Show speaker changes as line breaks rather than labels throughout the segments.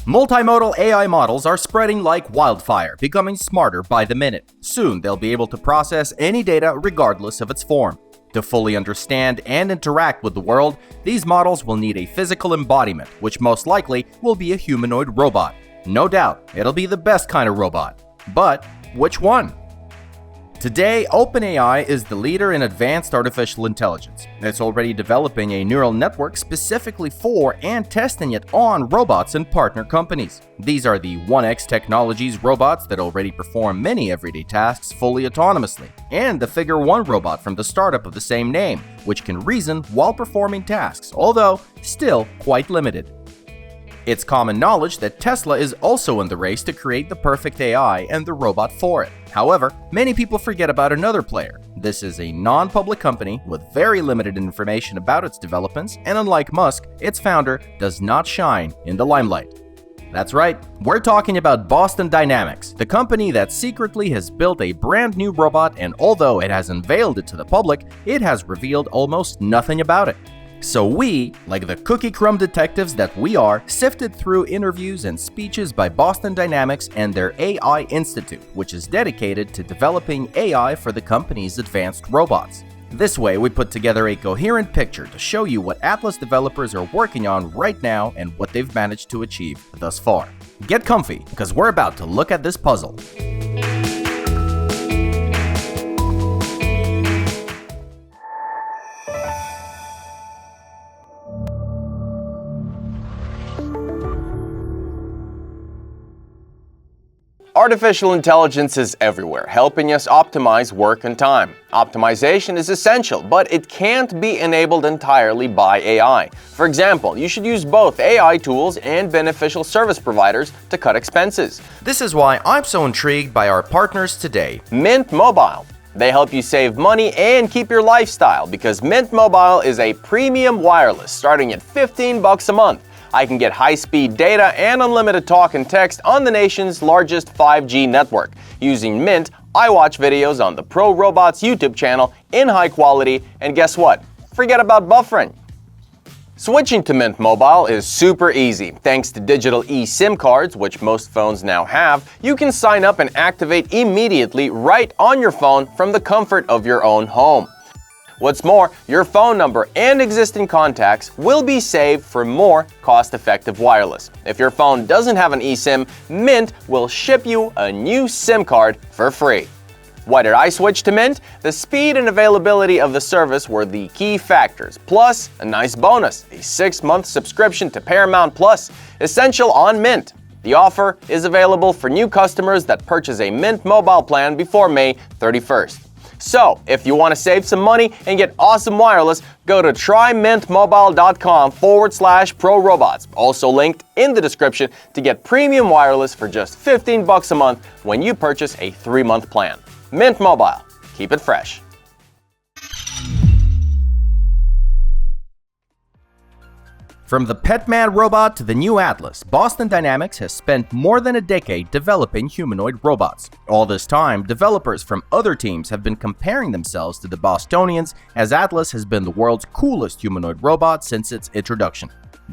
Multimodal AI models are spreading like wildfire, becoming smarter by the minute. Soon, they'll be able to process any data regardless of its form. To fully understand and interact with the world, these models will need a physical embodiment, which most likely will be a humanoid robot. No doubt, it'll be the best kind of robot. But which one? Today, OpenAI is the leader in advanced artificial intelligence. It's already developing a neural network specifically for and testing it on robots and partner companies. These are the 1X Technologies robots that already perform many everyday tasks fully autonomously, and the Figure 1 robot from the startup of the same name, which can reason while performing tasks, although still quite limited. It's common knowledge that Tesla is also in the race to create the perfect AI and the robot for it. However, many people forget about another player. This is a non-public company with very limited information about its developments, and unlike Musk, its founder does not shine in the limelight. That's right, we're talking about Boston Dynamics, the company that secretly has built a brand new robot, and although it has unveiled it to the public, it has revealed almost nothing about it. So we, like the cookie crumb detectives that we are, sifted through interviews and speeches by Boston Dynamics and their AI Institute, which is dedicated to developing AI for the company's advanced robots. This way, we put together a coherent picture to show you what Atlas developers are working on right now and what they've managed to achieve thus far. Get comfy, because we're about to look at this puzzle.
Artificial intelligence is everywhere, helping us optimize work and time. Optimization is essential, but it can't be enabled entirely by AI. For example, you should use both AI tools and beneficial service providers to cut expenses.
This is why I'm so intrigued by our partners today.
Mint Mobile. They help you save money and keep your lifestyle because Mint Mobile is a premium wireless starting at $15 a month. I can get high-speed data and unlimited talk and text on the nation's largest 5G network. Using Mint, I watch videos on the Pro Robots YouTube channel in high quality, and guess what? Forget about buffering. Switching to Mint Mobile is super easy. Thanks to digital eSIM cards, which most phones now have, you can sign up and activate immediately right on your phone from the comfort of your own home. What's more, your phone number and existing contacts will be saved for more cost-effective wireless. If your phone doesn't have an eSIM, Mint will ship you a new SIM card for free. Why did I switch to Mint? The speed and availability of the service were the key factors, plus a nice bonus, a 6-month subscription to Paramount Plus, essential on Mint. The offer is available for new customers that purchase a Mint Mobile plan before May 31st. So, if you want to save some money and get awesome wireless, go to trymintmobile.com/prorobots, also linked in the description, to get premium wireless for just $15 a month when you purchase a 3-month plan. Mint Mobile. Keep it fresh.
From the Petman robot to the new Atlas, Boston Dynamics has spent more than a decade developing humanoid robots. All this time, developers from other teams have been comparing themselves to the Bostonians, as Atlas has been the world's coolest humanoid robot since its introduction.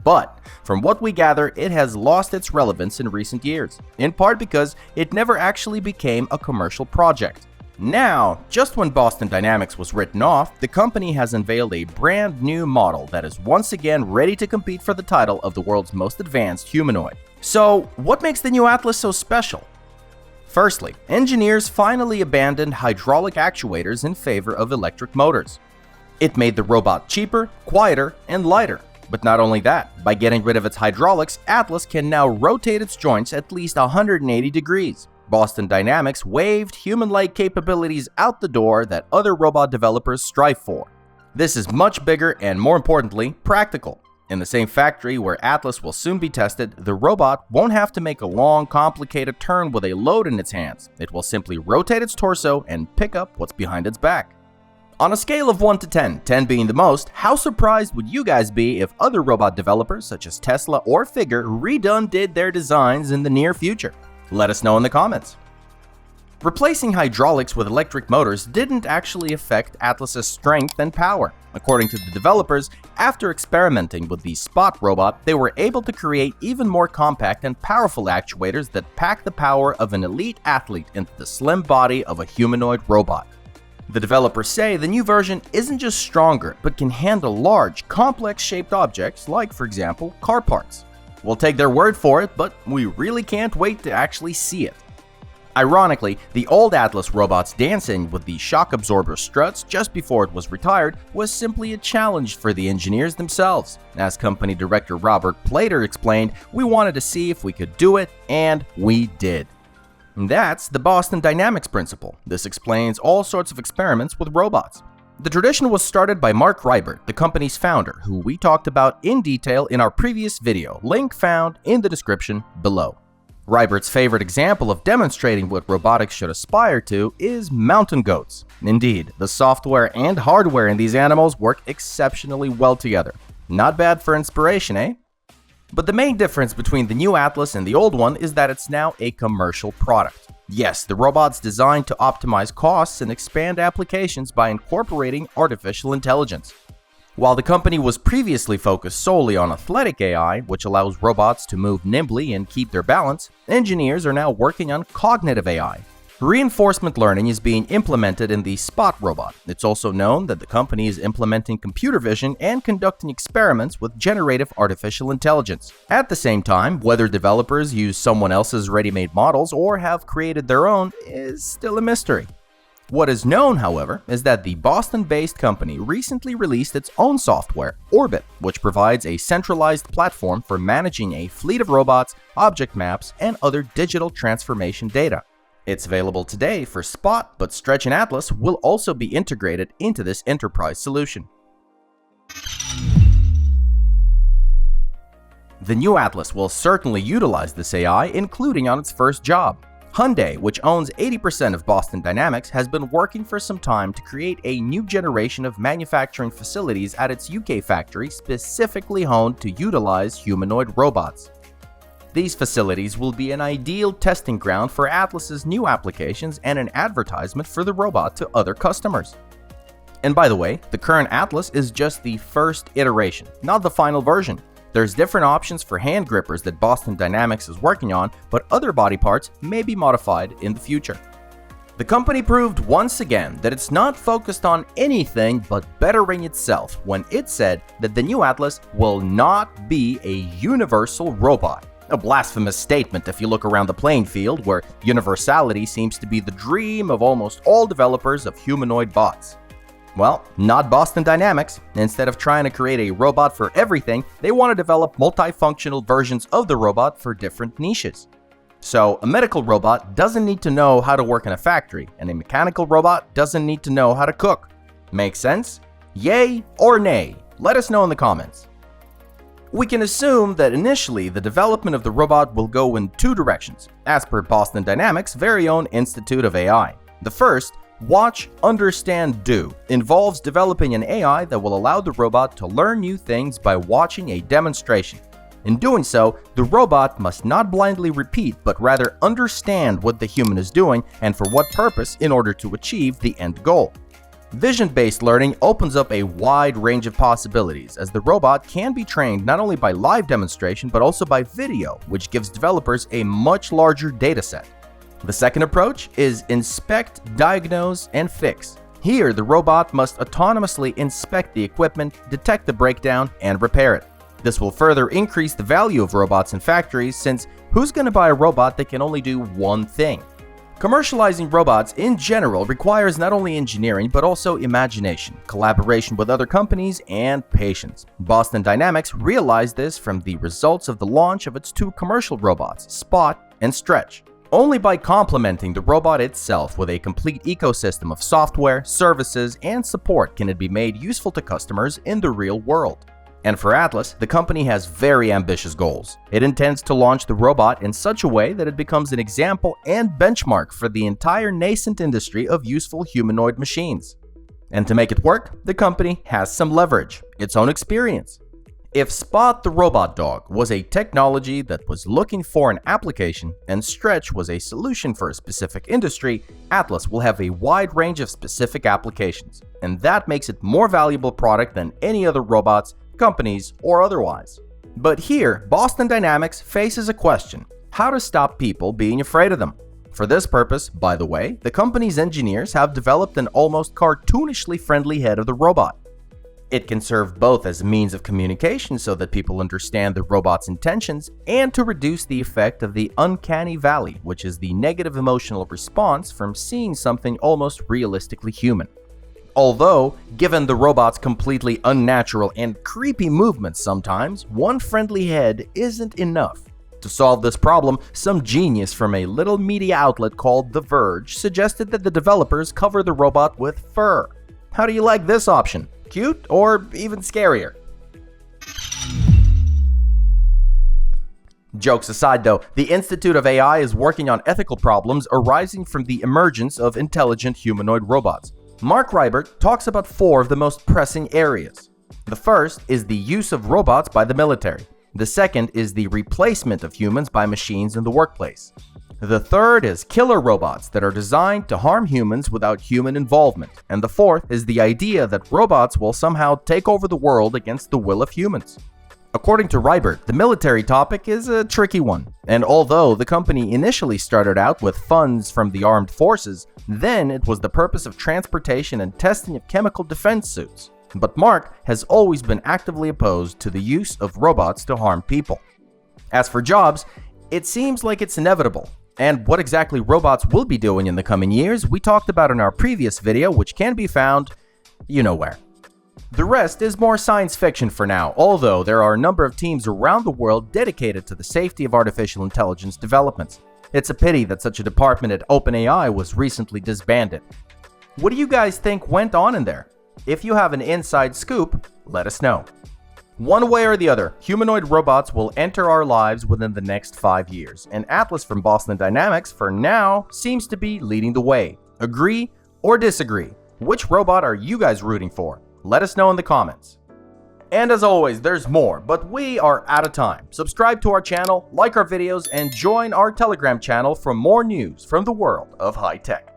But, from what we gather, it has lost its relevance in recent years, in part because it never actually became a commercial project. Now, just when Boston Dynamics was written off, the company has unveiled a brand new model that is once again ready to compete for the title of the world's most advanced humanoid. So, what makes the new Atlas so special? Firstly, engineers finally abandoned hydraulic actuators in favor of electric motors. It made the robot cheaper, quieter, and lighter. But not only that, by getting rid of its hydraulics, Atlas can now rotate its joints at least 180 degrees. Boston Dynamics waved human-like capabilities out the door that other robot developers strive for. This is much bigger and, more importantly, practical. In the same factory where Atlas will soon be tested, the robot won't have to make a long, complicated turn with a load in its hands. It will simply rotate its torso and pick up what's behind its back. On a scale of 1 to 10, 10 being the most, how surprised would you guys be if other robot developers such as Tesla or Figure redid their designs in the near future? Let us know in the comments. Replacing hydraulics with electric motors didn't actually affect Atlas's strength and power. According to the developers, after experimenting with the Spot robot, they were able to create even more compact and powerful actuators that pack the power of an elite athlete into the slim body of a humanoid robot. The developers say the new version isn't just stronger, but can handle large, complex-shaped objects like, for example, car parts. We'll take their word for it, but we really can't wait to actually see it. Ironically, the old Atlas robot's dancing with the shock absorber struts just before it was retired was simply a challenge for the engineers themselves. As company director Robert Plater explained, we wanted to see if we could do it, and we did. And that's the Boston Dynamics principle. This explains all sorts of experiments with robots. The tradition was started by Mark Rybert, the company's founder, who we talked about in detail in our previous video, link found in the description below. Rybert's favorite example of demonstrating what robotics should aspire to is mountain goats. Indeed, the software and hardware in these animals work exceptionally well together. Not bad for inspiration, eh? But the main difference between the new Atlas and the old one is that it's now a commercial product. Yes, the robot's designed to optimize costs and expand applications by incorporating artificial intelligence. While the company was previously focused solely on athletic AI, which allows robots to move nimbly and keep their balance, engineers are now working on cognitive AI. Reinforcement learning is being implemented in the Spot robot. It's also known that the company is implementing computer vision and conducting experiments with generative artificial intelligence. At the same time, whether developers use someone else's ready-made models or have created their own is still a mystery. What is known, however, is that the Boston-based company recently released its own software, Orbit, which provides a centralized platform for managing a fleet of robots, object maps, and other digital transformation data. It's available today for Spot, but Stretch and Atlas will also be integrated into this enterprise solution. The new Atlas will certainly utilize this AI, including on its first job. Hyundai, which owns 80% of Boston Dynamics, has been working for some time to create a new generation of manufacturing facilities at its UK factory specifically honed to utilize humanoid robots. These facilities will be an ideal testing ground for Atlas's new applications and an advertisement for the robot to other customers. And by the way, the current Atlas is just the first iteration, not the final version. There's different options for hand grippers that Boston Dynamics is working on, but other body parts may be modified in the future. The company proved once again that it's not focused on anything but bettering itself when it said that the new Atlas will not be a universal robot. A blasphemous statement if you look around the playing field, where universality seems to be the dream of almost all developers of humanoid bots. Well, not Boston Dynamics. Instead of trying to create a robot for everything, they want to develop multifunctional versions of the robot for different niches. So, a medical robot doesn't need to know how to work in a factory, and a mechanical robot doesn't need to know how to cook. Make sense? Yay or nay? Let us know in the comments. We can assume that initially the development of the robot will go in two directions, as per Boston Dynamics' very own Institute of AI. The first, Watch, Understand, Do, involves developing an AI that will allow the robot to learn new things by watching a demonstration. In doing so, the robot must not blindly repeat, but rather understand what the human is doing and for what purpose in order to achieve the end goal. Vision-based learning opens up a wide range of possibilities, as the robot can be trained not only by live demonstration but also by video, which gives developers a much larger dataset. The second approach is Inspect, Diagnose, and Fix. Here, the robot must autonomously inspect the equipment, detect the breakdown, and repair it. This will further increase the value of robots in factories, since who's going to buy a robot that can only do one thing? Commercializing robots in general requires not only engineering but also imagination, collaboration with other companies, and patience. Boston Dynamics realized this from the results of the launch of its two commercial robots, Spot and Stretch. Only by complementing the robot itself with a complete ecosystem of software, services, and support can it be made useful to customers in the real world. And for Atlas, the company has very ambitious goals. It intends to launch the robot in such a way that it becomes an example and benchmark for the entire nascent industry of useful humanoid machines. And to make it work, the company has some leverage, its own experience. If Spot the robot dog was a technology that was looking for an application and Stretch was a solution for a specific industry, Atlas will have a wide range of specific applications, and that makes it more valuable product than any other robots, companies, or otherwise. But here, Boston Dynamics faces a question: how to stop people being afraid of them. For this purpose, by the way, the company's engineers have developed an almost cartoonishly friendly head of the robot. It can serve both as a means of communication so that people understand the robot's intentions and to reduce the effect of the uncanny valley, which is the negative emotional response from seeing something almost realistically human. Although, given the robot's completely unnatural and creepy movements sometimes, one friendly head isn't enough. To solve this problem, some genius from a little media outlet called The Verge suggested that the developers cover the robot with fur. How do you like this option? Cute or even scarier? Jokes aside though, the Institute of AI is working on ethical problems arising from the emergence of intelligent humanoid robots. Mark Rybert talks about 4 of the most pressing areas. The first is the use of robots by the military. The second is the replacement of humans by machines in the workplace. The third is killer robots that are designed to harm humans without human involvement. And the fourth is the idea that robots will somehow take over the world against the will of humans. According to Rybert, the military topic is a tricky one, and although the company initially started out with funds from the armed forces, then it was the purpose of transportation and testing of chemical defense suits. But Mark has always been actively opposed to the use of robots to harm people. As for jobs, it seems like it's inevitable, and what exactly robots will be doing in the coming years we talked about in our previous video, which can be found you know where. The rest is more science fiction for now, although there are a number of teams around the world dedicated to the safety of artificial intelligence developments. It's a pity that such a department at OpenAI was recently disbanded. What do you guys think went on in there? If you have an inside scoop, let us know. One way or the other, humanoid robots will enter our lives within the next 5 years, and Atlas from Boston Dynamics, for now, seems to be leading the way. Agree or disagree? Which robot are you guys rooting for? Let us know in the comments. And as always, there's more, but we are out of time. Subscribe to our channel, like our videos, and join our Telegram channel for more news from the world of high tech.